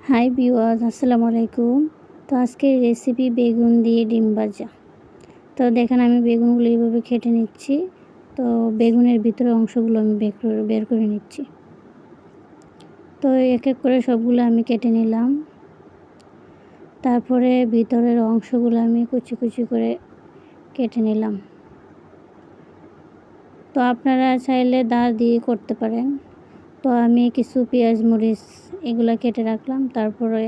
Hi viewers, আসসালামু আলাইকুম। তো আজকের রেসিপি বেগুন দিয়ে ডিম ভাজা। তো দেখেন আমি বেগুনগুলো এইভাবে কেটে নিচ্ছি। তো বেগুনের ভিতরে অংশগুলো আমি বের করে নিচ্ছি। তো এক এক করে সবগুলো আমি কেটে নিলাম। তারপরে ভিতরের অংশগুলো আমি কুচি কুচি করে কেটে নিলাম। তো আপনারা চাইলে দা দিয়ে করতে পারেন। তো আমি কিছু পেঁয়াজ মরিচ এগুলো কেটে রাখলাম। তারপরে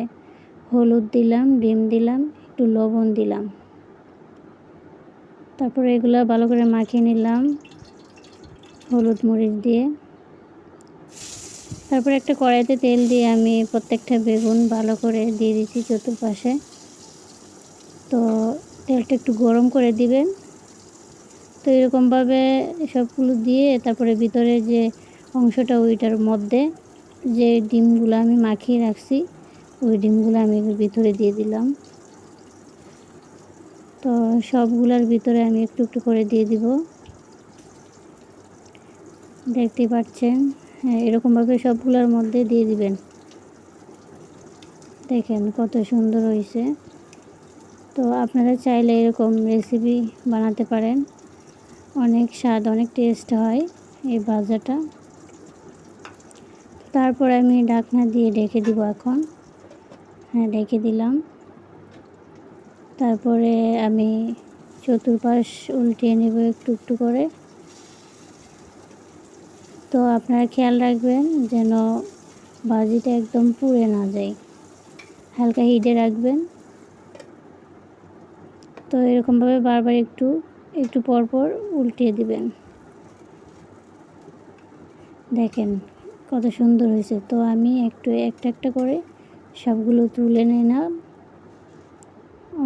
হলুদ দিলাম, ডিম দিলাম, একটু লবণ দিলাম। তারপরে এগুলো ভালো করে মাখিয়ে নিলাম হলুদ মরিচ দিয়ে। তারপরে একটা কড়াইতে তেল দিয়ে আমি প্রত্যেকটা বেগুন ভালো করে দিয়ে দিচ্ছি চতুর্পাশে। তো তেলটা একটু গরম করে দিবেন। তো এরকমভাবে সবগুলো দিয়ে তারপরে ভিতরে যে অংশটা ওইটার মধ্যে যে ডিমগুলো আমি মাখিয়ে রাখছি ওই ডিমগুলো আমি ভিতরে দিয়ে দিলাম। তো সবগুলোর ভিতরে আমি একটু একটু করে দিয়ে দিব। দেখতেই পাচ্ছেন, হ্যাঁ এরকমভাবে সবগুলোর মধ্যে দিয়ে দিবেন। দেখেন কত সুন্দর হয়েছে। তো আপনারা চাইলে এরকম রেসিপি বানাতে পারেন, অনেক স্বাদ অনেক টেস্ট হয় এই ভাজাটা। তারপর আমি ঢাকনা দিয়ে ঢেকে দিব এখন। হ্যাঁ ঢেকে দিলাম। তারপরে আমি চতুর্পাশ উল্টিয়ে নেব একটু একটু করে। তো আপনারা খেয়াল রাখবেন যেন ভাজিটা একদম পুড়ে না যায়, হালকা হিটে রাখবেন। তো এরকমভাবে বারবার একটু একটু পর পর উল্টিয়ে দিবেন। দেখেন কত সুন্দর হয়েছে। তো আমি একটু একটা একটা করে সবগুলো তুলে নিলাম।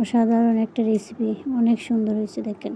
অসাধারণ একটা রেসিপি, অনেক সুন্দর হয়েছে দেখেন।